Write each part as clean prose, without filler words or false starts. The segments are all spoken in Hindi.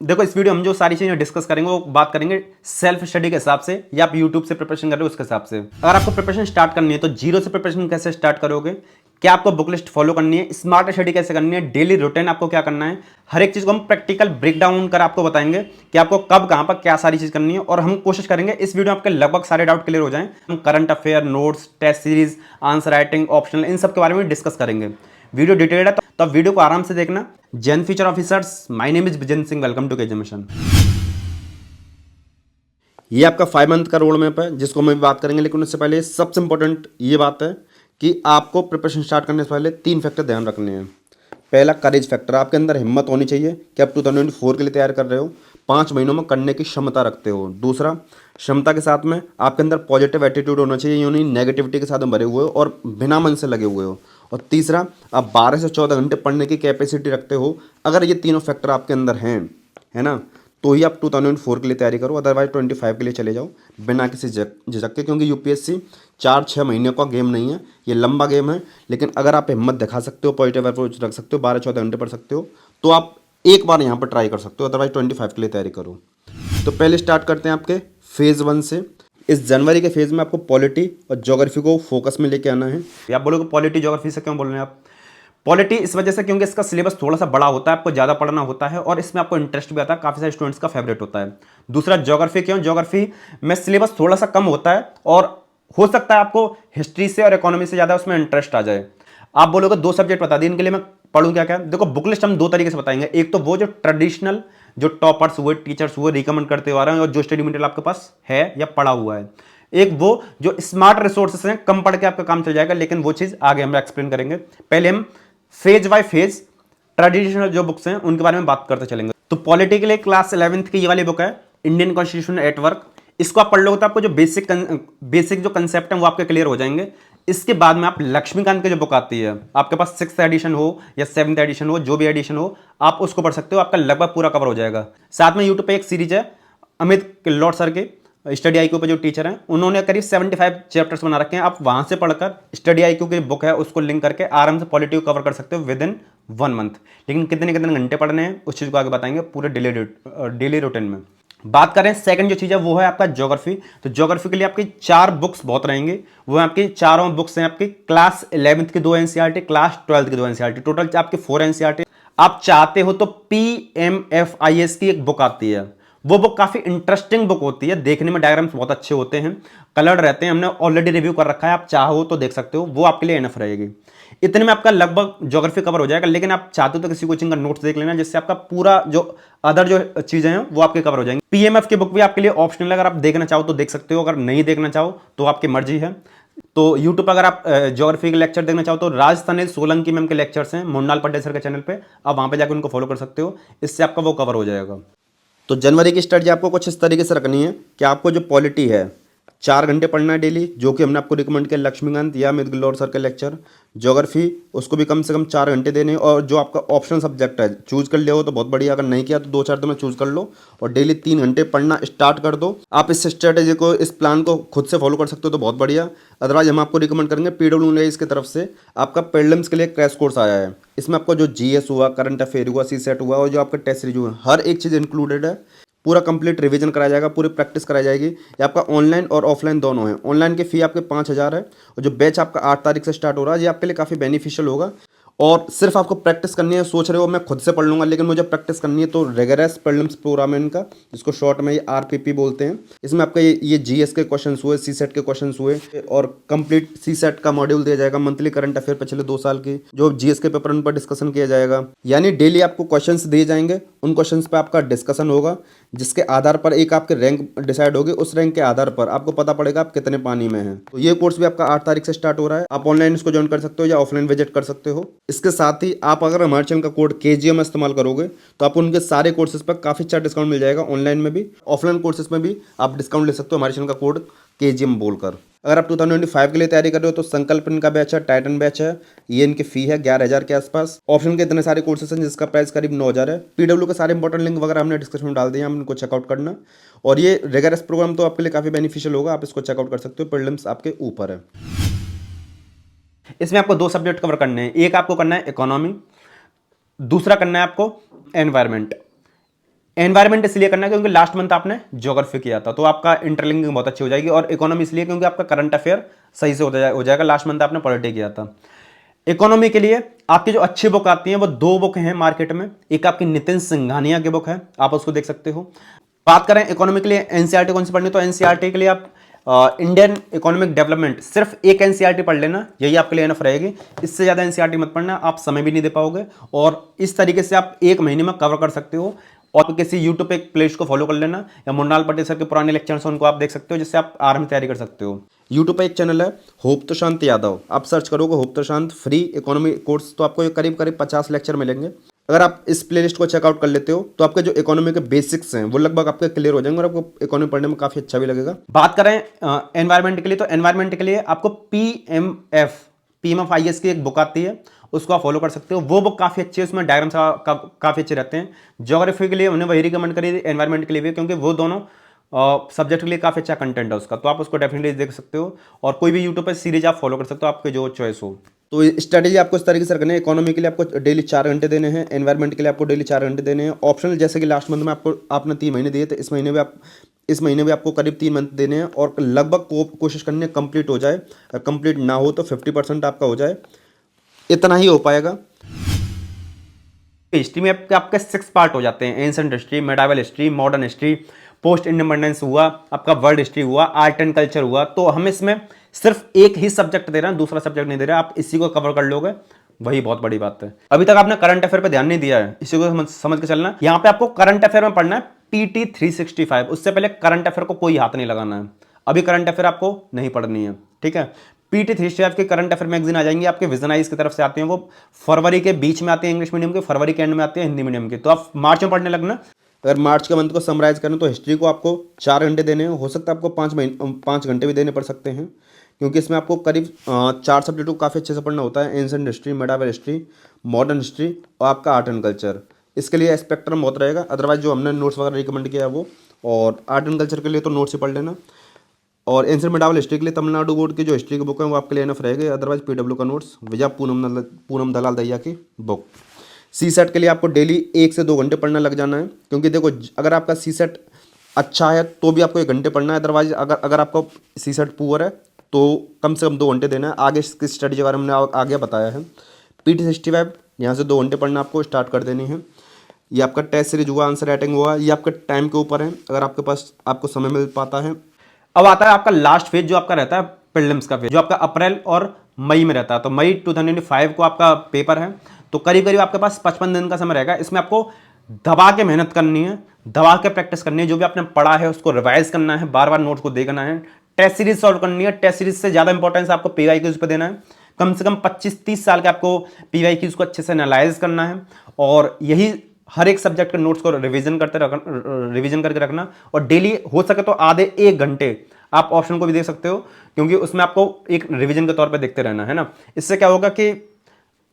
देखो इस वीडियो हम जो सारी चीजें डिस्कस करेंगे वो बात करेंगे सेल्फ स्टडी के हिसाब से, या आप यूट्यूब से प्रिपरेशन कर रहे हो उसके हिसाब से। अगर आपको प्रिपरेशन स्टार्ट करनी है तो जीरो से प्रिपरेशन कैसे स्टार्ट करोगे, क्या आपको बुक लिस्ट फॉलो करनी है, स्मार्ट स्टडी कैसे करनी है, डेली रूटीन आपको क्या करना है, हर एक चीज को हम प्रैक्टिकल ब्रेक डाउन कर आपको बताएंगे कि आपको कब कहां पर क्या सारी चीज करनी है। और हम कोशिश करेंगे इस वीडियो में आपके लगभग सारे डाउट क्लियर हो जाएं। हम current affair, notes, test series, answer writing, optional, इन सब के बारे में डिस्कस करेंगे। वीडियो डिटेल्ड है तो आप वीडियो को आराम से देखना। जैन future officers, my name is Vijan Singh, welcome to KJ mission. ये आपका 5 मंथ का रोड मैप है जिसको हम भी बात करेंगे, लेकिन उससे पहले सबसे इंपॉर्टेंट ये बात है कि आपको प्रिपरेशन स्टार्ट करने से पहले 3 फैक्टर ध्यान रखने हैं। पहला, करेज फैक्टर। आपके अंदर हिम्मत होनी चाहिए कि आप 2024 के लिए तैयार कर रहे हो, 5 महीनों में करने की क्षमता रखते हो। दूसरा, क्षमता के साथ में आपके अंदर पॉजिटिव एटीट्यूड होना चाहिए, यानी नेगेटिविटी के साथ में भरे हुए हो और बिना मन से लगे हुए हो। और तीसरा, आप 12 से 14 घंटे पढ़ने की कैपेसिटी रखते हो। अगर ये तीनों फैक्टर आपके अंदर हैं, है ना, तो ही आप 2004 के लिए तैयारी करो, अदरवाइज 25 के लिए चले जाओ बिना किसी झिझक के। क्योंकि यूपीएससी 4-6 महीने का गेम नहीं है, ये लंबा गेम है। लेकिन अगर आप हिम्मत दिखा सकते हो, पॉजिटिव अप्रोच रख सकते हो, 12-14 घंटे पढ़ सकते हो, तो आप एक बार यहाँ पर ट्राई कर सकते हो, अदरवाइज 25 के लिए तैयारी करो। तो पहले स्टार्ट करते हैं आपके फेज़ 1 से। इस जनवरी के फेज़ में आपको पॉलिटी और ज्योग्राफी को फोकस में लेके आना है। आप बोलोगे पॉलिटी ज्योग्राफी से क्यों बोल रहे हैं आप? पॉलिटी इस वजह से क्योंकि इसका सिलेबस थोड़ा सा बड़ा होता है, आपको ज़्यादा पढ़ना होता है और इसमें आपको इंटरेस्ट भी आता है, काफ़ी सारे स्टूडेंट्स का फेवरेट होता है। दूसरा, ज्योग्राफी क्यों? ज्योग्राफी में सिलेबस थोड़ा सा कम होता है और हो सकता है आपको हिस्ट्री से और इकोनॉमी से ज़्यादा उसमें इंटरेस्ट आ जाए। आप बोलोगे 2 सब्जेक्ट बता दिए, इनके लिए मैं पढ़ूँ क्या क्या? देखो, बुक लिस्ट हम 2 तरीके से बताएंगे। एक तो वो जो ट्रेडिशनल, जो टॉपर्स हुए, टीचर्स हुए, रिकमेंड करते आ रहे हैं और जो स्टडी मटेरियल आपके पास है या पढ़ा हुआ है। एक वो जो स्मार्ट रिसोर्सेस हैं, कम पढ़ के आपका काम चल जाएगा, लेकिन वो चीज़ आगे हम एक्सप्लेन करेंगे। पहले हम फेज बाय फेज ट्रेडिशनल जो बुक्स हैं उनके बारे में बात करते चलेंगे। तो पॉलिटी के लिए क्लास 11th की ये वाली बुक है, इंडियन कॉन्स्टिट्यूशन एट वर्क। इसको आप पढ़ लोगे तो आपको जो बेसिक जो कंसेप्ट है वो आपके क्लियर हो जाएंगे। इसके बाद में आप लक्ष्मीकांत की जो बुक आती है, आपके पास 6th एडिशन हो या 7th एडिशन हो, जो भी एडिशन हो, आप उसको पढ़ सकते हो, आपका लगभग पूरा कवर हो जाएगा। साथ में यूट्यूब पे एक सीरीज है अमित किल्लोट सर के, स्टडी आईक्यू पे जो टीचर हैं, उन्होंने करीब 75 चैप्टर्स बना रखे हैं। आप वहां से पढ़कर स्टडी आईक्यू की बुक है उसको लिंक करके आराम से पॉलिटी कवर कर सकते हो विद इन 1 मंथ। लेकिन कितने कितने घंटे पढ़ने हैं उस चीज़ को आगे बताएंगे पूरे डेली रूटीन में। बात करें सेकंड जो चीज़ है वो है आपका ज्योग्राफी। तो ज्योग्राफी के लिए आपकी 4 बुक्स बहुत रहेंगी। वो आपकी चारों बुक्स हैं आपकी क्लास 11th की 2 एनसीईआरटी, क्लास 12th की 2 एनसीईआरटी, टोटल आपके 4 एनसीईआरटी। आप चाहते हो तो पीएमएफआईएस की एक बुक आती है, वो बुक काफी इंटरेस्टिंग बुक होती है, देखने में डायग्राम्स बहुत अच्छे होते हैं, कलर्ड रहते हैं, हमने ऑलरेडी रिव्यू कर रखा है, आप चाहो तो देख सकते हो, वो आपके लिए एनफ रहेगी। इतने में आपका लगभग ज्योग्राफी कवर हो जाएगा। लेकिन आप चाहते हो तो किसी कोचिंग का नोट्स देख लेना, जिससे आपका पूरा जो अदर जो चीजें हैं वो आपके कवर हो जाएंगी। पीएमएफ की बुक भी आपके लिए ऑप्शनल है, अगर आप देखना चाहो तो देख सकते हो, अगर नहीं देखना चाहो तो आपकी मर्जी है। तो यूट्यूब पर अगर आप ज्योग्राफी के लेक्चर देखना चाहो तो राजस्थानी सोलंकी मैम के लेक्चर्स हैं मोन्नाल पटेल सर के चैनल पे, आप वहां पे जाकर उनको फॉलो कर सकते हो, इससे आपका वो कवर हो जाएगा। तो जनवरी की स्ट्रेटजी आपको कुछ इस तरीके से रखनी है कि आपको जो पॉलिटी है 4 घंटे पढ़ना है डेली, जो कि हमने आपको रिकमेंड किया लक्ष्मीकांत या अमित किल्लोट सर के लेक्चर। ज्योग्राफी उसको भी कम से कम 4 घंटे देने, और जो आपका ऑप्शनल सब्जेक्ट है चूज कर लिया हो तो बहुत बढ़िया, अगर नहीं किया तो 2-4 दिन में चूज कर लो और डेली 3 घंटे पढ़ना स्टार्ट कर दो। आप इस स्ट्रेटेजी को, इस प्लान को खुद से फॉलो कर सकते हो तो बहुत बढ़िया। अदरवाइज हम आपको रिकमेंड करेंगे पीडब्ल्यूएस की तरफ से आपका प्रीलिम्स के लिए क्रैश कोर्स आया है। इसमें आपको जो जीएस हुआ, करंट अफेयर हुआ, सीसेट हुआ और जो आपका टेस्ट सीरीज हुआ, हर एक चीज़ इंक्लूडेड है। पूरा कंप्लीट रिवीजन कराया जाएगा, पूरी प्रैक्टिस कराई जाएगी। ये आपका ऑनलाइन और ऑफलाइन दोनों है। ऑनलाइन की फ़ी आपके 5,000 है और जो बैच आपका 8 तारीख से स्टार्ट हो रहा है, ये आपके लिए काफ़ी बेनिफिशियल होगा। और सिर्फ आपको प्रैक्टिस करनी है। सोच रहे हो मैं खुद से पढ़ लूँगा, लेकिन मुझे प्रैक्टिस करनी है, तो रिगरस प्रीलिम्स प्रोग्राम है इनका, जिसको शॉर्ट में ये आरपीपी बोलते हैं। इसमें आपका ये जीएस के क्वेश्चंस हुए, सीसेट के क्वेश्चंस हुए और कंप्लीट सीसेट का मॉड्यूल दिया जाएगा, मंथली करंट अफेयर पिछले 2 साल की, जो जीएस के पेपर उन पर डिस्कशन किया जाएगा। यानी डेली आपको क्वेश्चंस दिए जाएंगे, उन क्वेश्चंस पे आपका डिस्कशन होगा, जिसके आधार पर एक आपके रैंक डिसाइड होगी। उस रैंक के आधार पर आपको पता पड़ेगा आप कितने पानी में हैं। तो ये कोर्स भी आपका 8 तारीख से स्टार्ट हो रहा है। आप ऑनलाइन इसको ज्वाइन कर सकते हो या ऑफलाइन विजिट कर सकते हो। इसके साथ ही आप अगर हमारे चैनल का कोड KGM इस्तेमाल करोगे तो आप उनके सारे कोर्सेज पर काफ़ी अच्छा डिस्काउंट मिल जाएगा। ऑनलाइन में भी, ऑफलाइन कोर्सेज में भी आप डिस्काउंट ले सकते हो हमारे चैनल का कोड KGM बोलकर। अगर आप 2025 के लिए तैयारी कर रहे हो तो संकल्प इनका बैच है, टाइटन बैच है, ये इनकी फ़ी है 11,000 के आसपास। ऑप्शन के इतने सारे कोर्सेज हैं जिसका प्राइस करीब 9,000 है। पीडब्ल्यू के सारे इंपॉर्टेंट लिंक वगैरह हमने डिस्क्रिप्शन में डाल दिए, हम इनको चेकआउट करना। और ये रिगरस प्रोग्राम तो आपके लिए काफ़ी बेनिफिशियल होगा, आप इसको चेकआउट कर सकते हो, प्रीलिम्स आपके ऊपर है। इसमें आपको 2 सब्जेक्ट कवर करने हैं, एक आपको करना है इकोनॉमी, दूसरा करना है आपको एनवायरमेंट। एनवायरमेंट इसलिए करना है क्योंकि लास्ट मंथ आपने ज्योग्राफी किया था, तो आपका इंटरलिंकिंग बहुत अच्छी हो जाएगी। और इकोनॉमी इसलिए क्योंकि आपका करंट अफेयर सही से हो जाएगा, लास्ट मंथ आपने पॉलिटी किया था। इकोनॉमी के लिए आपकी जो अच्छी बुक आती है वो दो बुक हैं मार्केट में, एक आपकी नितिन सिंघानिया की बुक है, आप उसको देख सकते हो। बात करें इकोनॉमी के लिए एनसीईआरटी कौन सी पढ़नी, तो एनसीईआरटी के लिए आप इंडियन इकोनॉमिक डेवलपमेंट सिर्फ एक एनसीईआरटी पढ़ लेना, यही आपके लिए एनफ रहेगी। इससे ज़्यादा एनसीईआरटी मत पढ़ना, आप समय भी नहीं दे पाओगे। और इस तरीके से आप एक महीने में कवर कर सकते हो। और किसी यूट्यूब पे एक प्लेलिस्ट को फॉलो कर लेना, या मुन्नाल पटेल सर के पुराने लेक्चर्स उनको आप देख सकते हो, जिससे आप आराम से तैयारी कर सकते हो। यूट्यूब पे एक चैनल है होप तो शांत यादव, आप सर्च करोगे होप तो शांत फ्री इकोनॉमी कोर्स, तो आपको करीब करीब 50 लेक्चर मिलेंगे। अगर आप इस प्लेलिस्ट को चेकआउट कर लेते हो तो आपके जो इकोनॉमी के बेसिक्स हैं वो लगभग आपके क्लियर हो जाएंगे और आपको इकोनॉमी पढ़ने में काफ़ी अच्छा भी लगेगा। बात करें एनवायरमेंट के लिए, तो एनवायरमेंट के लिए आपको PMFIS की एक बुक आती है, उसको आप फॉलो कर सकते हो। वो बुक काफ़ी अच्छी है, उसमें डायग्राम्स काफ़ी अच्छे रहते हैं। ज्योग्राफी के लिए उन्हें वही रिकमेंड करी थी, एनवायरमेंट के लिए भी, क्योंकि वो दोनों सब्जेक्ट के लिए काफ़ी अच्छा कंटेंट है उसका, तो आप उसको डेफिनेटली देख सकते हो। और कोई भी यूट्यूब पर सीरीज आप फॉलो कर सकते हो, आपके जो चॉइस हो। तो स्ट्रैटेजी आपको इस तरीके से रखनी है, इकोनॉमी के लिए आपको डेली 4 घंटे देने हैं, एनवायरमेंट के लिए आपको डेली 4 घंटे देने हैं। ऑप्शनल जैसे कि लास्ट मंथ में आपने 3 महीने दिए थे, इस महीने भी आपको करीब 3 मंथ देने हैं, और लगभग कोशिश करनी है कंप्लीट हो जाए। अगर कंप्लीट ना हो तो 50% आपका हो जाए, इतना ही हो पाएगा। हिस्ट्री में आपके 6 पार्ट हो जाते हैं, ancient history, medieval history, modern history, post independence हुआ, आपका वर्ल्ड हिस्ट्री हुआ, आर्ट एंड कल्चर हुआ। तो हम इसमें सिर्फ एक ही सब्जेक्ट दे रहे हैं, दूसरा सब्जेक्ट नहीं दे रहे। आप इसी को कवर कर लोगे, वही बहुत बड़ी बात है। अभी तक आपने करंट अफेयर पे ध्यान नहीं दिया है, इसी को समझ के चलना। यहाँ पे आपको करंट अफेयर में पढ़ना है PT 365, उससे पहले करंट अफेयर को कोई हाथ नहीं लगाना है। अभी करंट अफेयर आपको नहीं पढ़नी है, ठीक है। PT 365 के करंट अफेयर मैगजीन आ जाएंगी आपके विजनाइज की तरफ से आती हैं, वो फरवरी के बीच में आती है इंग्लिश मीडियम के, फरवरी के एंड में आती है हिंदी मीडियम की, तो आप मार्च में पढ़ने लगना। अगर मार्च के मंथ को समराइज करें तो हिस्ट्री को आपको 4 घंटे देने हैं, हो सकता है आपको 5 घंटे भी देने पड़ सकते हैं, क्योंकि इसमें आपको करीब 4 सब्जेक्ट को काफ़ी अच्छे से पढ़ना होता है, ancient history, medieval history, modern history और आपका आर्ट एंड कल्चर। इसके लिए स्पेक्ट्रम बहुत रहेगा, अदरवाइज जो हमने नोट्स वगैरह रिकमेंड किया है वो। और आर्ट एंड कल्चर के लिए तो नोट्स ही पढ़ लेना। और एंशिएंट मेडाइवल हिस्ट्री के लिए तमिलनाडु बोर्ड की जो हिस्ट्री की बुक है वो आपके लिए एनफ रहेगी, अदरवाइज PW का नोट्स विजय पूनम दलाल दहिया की बुक। CSET के लिए आपको डेली 1 से 2 घंटे पढ़ना लग जाना है, क्योंकि देखो अगर आपका CSET अच्छा है तो भी आपको 1 घंटे पढ़ना है, अदरवाइज अगर आपका CSET पुअर है तो कम से कम 2 घंटे देना है। आगे इसकी स्टडी के बारे में हमने आगे बताया है। PT 65 यहाँ से 2 घंटे पढ़ना आपको स्टार्ट कर देनी है। ये आपका टेस्ट सीरीज हुआ, आंसर राइटिंग हुआ, ये आपके टाइम के ऊपर है, अगर आपके पास आपको समय मिल पाता है। अब आता है आपका लास्ट फेज जो आपका रहता है प्रीलिम्स का फेज, जो आपका अप्रैल और मई में रहता है। तो मई 2025 को आपका पेपर है, तो करीब करीब आपके पास 55 दिन का समय रहेगा। इसमें आपको दबा के मेहनत करनी है, दबा के प्रैक्टिस करनी है, जो भी आपने पढ़ा है उसको रिवाइज करना है, बार बार नोट्स को देखना है, टेस्ट सीरीज सॉल्व करनी है। टेस्ट सीरीज से ज़्यादा इंपॉर्टेंस आपको PYQs पे देना है। कम से कम 25-30 साल के आपको PYQs को अच्छे से एनालाइज करना है, और यही हर एक सब्जेक्ट के नोट्स को रिवीजन करके रखना। और डेली हो सके तो आधे 1 घंटे आप ऑप्शन को भी देख सकते हो, क्योंकि उसमें आपको एक रिवीजन के तौर पे देखते रहना है ना। इससे क्या होगा कि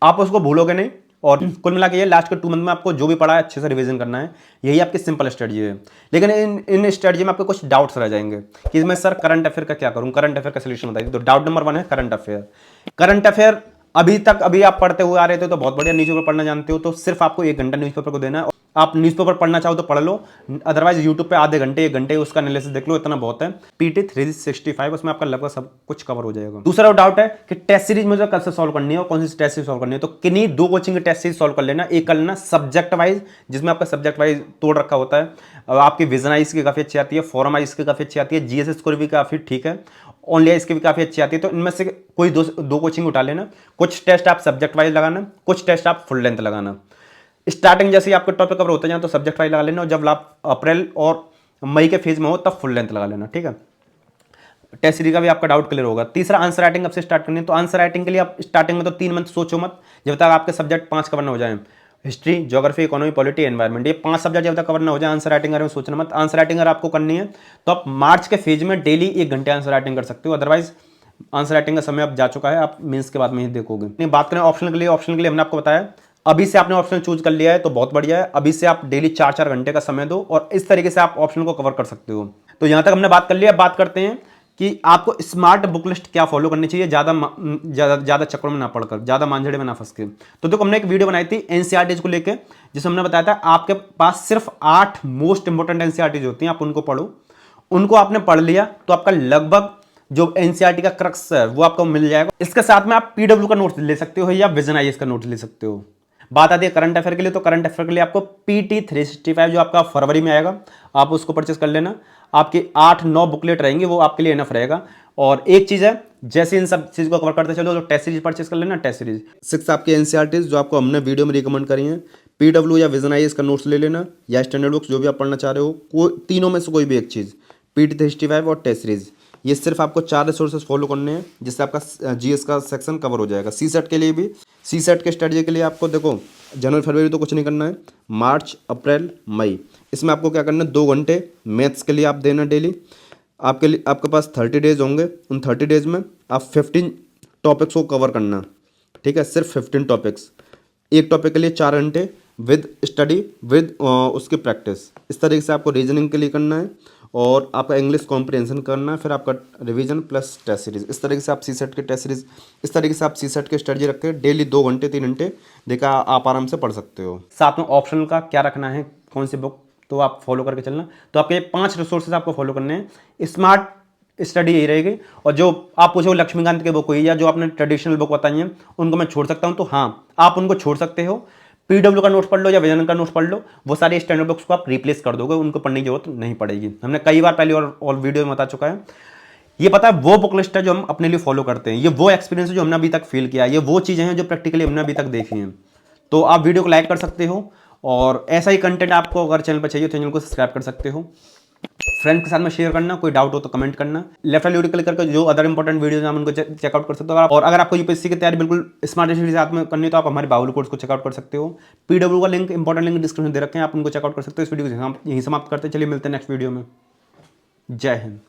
आप उसको भूलोगे नहीं, और कुल मिला के ये लास्ट के 2 मंथ में आपको जो भी पढ़ा है अच्छे से रिवीजन करना है, यही आपकी सिंपल स्ट्रेटजी है। लेकिन इन स्ट्रेटजी में आपके कुछ डाउट्स रह जाएंगे कि मैं सर करंट अफेयर का क्या करूं, करंट अफेयर का सोल्यूशन बताइए। तो डाउट नंबर 1 है करंट अफेयर। अभी आप पढ़ते हुए आ रहे थे तो बहुत बढ़िया, न्यूज़पेपर पढ़ना जानते हो तो सिर्फ आपको 1 घंटा न्यूज़पेपर को देना है। आप न्यूज़पेपर पढ़ना चाहो तो पढ़ लो, अदरवाइज यूट्यूब पे आधे घंटे 1 घंटे उसका एनालिसिस देख लो, इतना बहुत है। PT 365 उसमें आपका लगभग सब कुछ कवर हो जाएगा। दूसरा डाउट है कि टेस्ट सीरीज मुझे कल से सॉल्व करनी है और कौन सी टेस्ट सीरीज सॉल्व करनी है, तो किन्हीं 2 कोचिंग की टेस्ट सीरीज सॉल्व कर लेना। एक कर लेना सब्जेक्ट वाइज, जिसमें आपका सब्जेक्ट वाइज तोड़ रखा होता है, और आपकी विजन आइज की काफ़ी अच्छी आती है, फॉरम आइज की काफ़ी अच्छी आती है, GS स्कोर भी काफ़ी ठीक है, ओनली आइज की भी काफ़ी अच्छी आती है। तो इनमें से कोई दो कोचिंग उठा लेना। कुछ टेस्ट आप सब्जेक्ट वाइज लगाना, कुछ टेस्ट आप फुल लेंथ लगाना। स्टार्टिंग जैसे ही आपके टॉपिक कवर होते जाए तो सब्जेक्ट वाइज लगा लेना, और जब आप अप्रैल और मई के फेज में हो तब फुल लेंथ लगा लेना, ठीक है। टेस्ट सीरीज का भी आपका डाउट क्लियर होगा। तीसरा आंसर राइटिंग अब से स्टार्ट करनी है, तो आंसर राइटिंग के लिए आप स्टार्टिंग में तो 3 मंथ सोचो मत, जब तक आपके सब्जेक्ट 5 कवर ना हो जाए। History, geography, economy, polity, environment, ये 5 सब्जेक्ट जब तक कवर ना हो जाए आंसर राइटिंग में सोचना मत। आंसर राइटिंग अगर आपको करनी है तो आप मार्च के फेज में डेली 1 घंटे आंसर राइटिंग कर सकते हो, अदरवाइज आंसर राइटिंग का समय अब जा चुका है, आप मेंस के बाद में ही देखोगे। बात करें ऑप्शन के लिए, हमने आपको बताया अभी से आपने ऑप्शन चूज कर लिया है तो बहुत बढ़िया है। अभी से आप डेली 4-4 घंटे का समय दो और इस तरीके से आप ऑप्शन को कवर कर सकते हो। तो यहां तक हमने बात कर लिया। बात करते हैं कि आपको स्मार्ट बुक लिस्ट क्या फॉलो करनी चाहिए, ज़्यादा चक्कर में ना पड़कर, ज़्यादा मांझड़े में ना फंस के। तो देखो हमने एक वीडियो बनाई थी एनसीईआरटीज को लेकर, जिसमें हमने बताया था आपके पास सिर्फ 8 मोस्ट इंपॉर्टेंट एनसीईआरटीज होती हैं, आप उनको पढ़ो। उनको आपने पढ़ लिया तो आपका लगभग जो एनसीईआरटी का क्रक्स है वो आपको मिल जाएगा। इसके साथ में आप पीडब्ल्यू का नोट्स ले सकते हो या विजन आईएएस का नोट्स ले सकते हो। बात आती है करंट अफेयर के लिए, तो करंट अफेयर के लिए आपको पीटी 365 जो आपका फरवरी में आएगा, आप उसको परचेस कर लेना। आपकी 8-9 बुकलेट रहेंगी, वो आपके लिए इनफ रहेगा। और एक चीज़ है, जैसे इन सब चीज़ को कवर करते चलो तो टेस्ट सीरीज परचेस कर लेना, टेस्ट सीरीज 6 आपके एनसीईआरटीज जो आपको हमने वीडियो में रिकमेंड करी हैं, पीडब्ल्यू या विजन आईएएस का नोट्स ले लेना, या स्टैंडर्ड बुक्स जो भी आप पढ़ना चाह रहे हो, कोई तीनों में से कोई भी एक चीज़, पीटी 365 और टेस्ट सीरीज। ये सिर्फ आपको 4 रिसोर्सेज फॉलो करने हैं, जिससे आपका जीएस का सेक्शन कवर हो जाएगा। सीसेट के लिए भी, सीसेट के स्ट्रेटजी के लिए आपको देखो जनवरी फरवरी तो कुछ नहीं करना है, मार्च अप्रैल मई इसमें आपको क्या करना है, 2 घंटे मैथ्स के लिए आप देना डेली। आपके पास 30 डेज होंगे, उन 30 डेज में आप 15 टॉपिक्स को कवर करना, ठीक है, सिर्फ 15 टॉपिक्स, एक टॉपिक के लिए 4 घंटे विद स्टडी विद उसकी प्रैक्टिस। इस तरीके से आपको रीजनिंग के लिए करना है और आपका इंग्लिश कॉम्प्रिहेंशन करना है, फिर आपका रिवीजन प्लस टेस्ट सीरीज। इस तरीके से आप सीसेट के टेस्ट सीरीज, इस तरीके से आप सीसेट के स्ट्रेटजी रख के डेली 2 घंटे 3 घंटे देखा आप आराम से पढ़ सकते हो। साथ में ऑप्शनल का क्या रखना है, कौन सी बुक, तो आप फॉलो करके चलना। तो आपके 5 रिसोर्सेज आपको फॉलो करने हैं। स्मार्ट स्टडी यही रहेगी। और जो आप पूछो लक्ष्मीकांत की बुक हुई या जो आपने ट्रेडिशनल बुक बताई हैं उनको मैं छोड़ सकता हूं, तो हाँ आप उनको छोड़ सकते हो। पीडब्ल्यू का नोट्स पढ़ लो या विजन का नोट्स पढ़ लो, वो सारे स्टैंडर्ड बुक्स को आप रिप्लेस कर दोगे, उनको पढ़ने की जरूरत नहीं पड़ेगी। हमने कई बार पहले और वीडियो में बता चुका है। ये पता है वो बुक लिस्ट है जो हम अपने लिए फॉलो करते हैं, ये वो एक्सपीरियंस है जो हमने अभी तक फील किया है, ये वो चीज़ें हैं जो प्रैक्टिकली हमने अभी तक देखी हैं। तो आप वीडियो को लाइक कर सकते हो और ऐसा ही कंटेंट आपको अगर चैनल पर चाहिए तो चैनल को सब्सक्राइब कर सकते हो। फ्रेंड्स के साथ में शेयर करना, कोई डाउट हो तो कमेंट करना। लेफ्ट वाली वीडियो क्लिक करके जो अदर इंपॉर्टेंट वीडियोज हैं हम उनको चेकआउट कर सकते हो। और अगर आपको यूपीएससी की तैयारी बिल्कुल स्मार्ट स्टडी के साथ में करनी है तो आप हमारे बाहुल कोर्स को चेकआउट कर सकते हो। पीडब्ल्यू का लिंक, इंपॉर्टेंट लिंक डिस्क्रिप्शन दे रखे हैं, आप उनको चेकआउट कर सकते हो। इस वीडियो को यहीं समाप्त करते हैं, चलिए मिलते हैं नेक्स्ट वीडियो में। जय हिंद।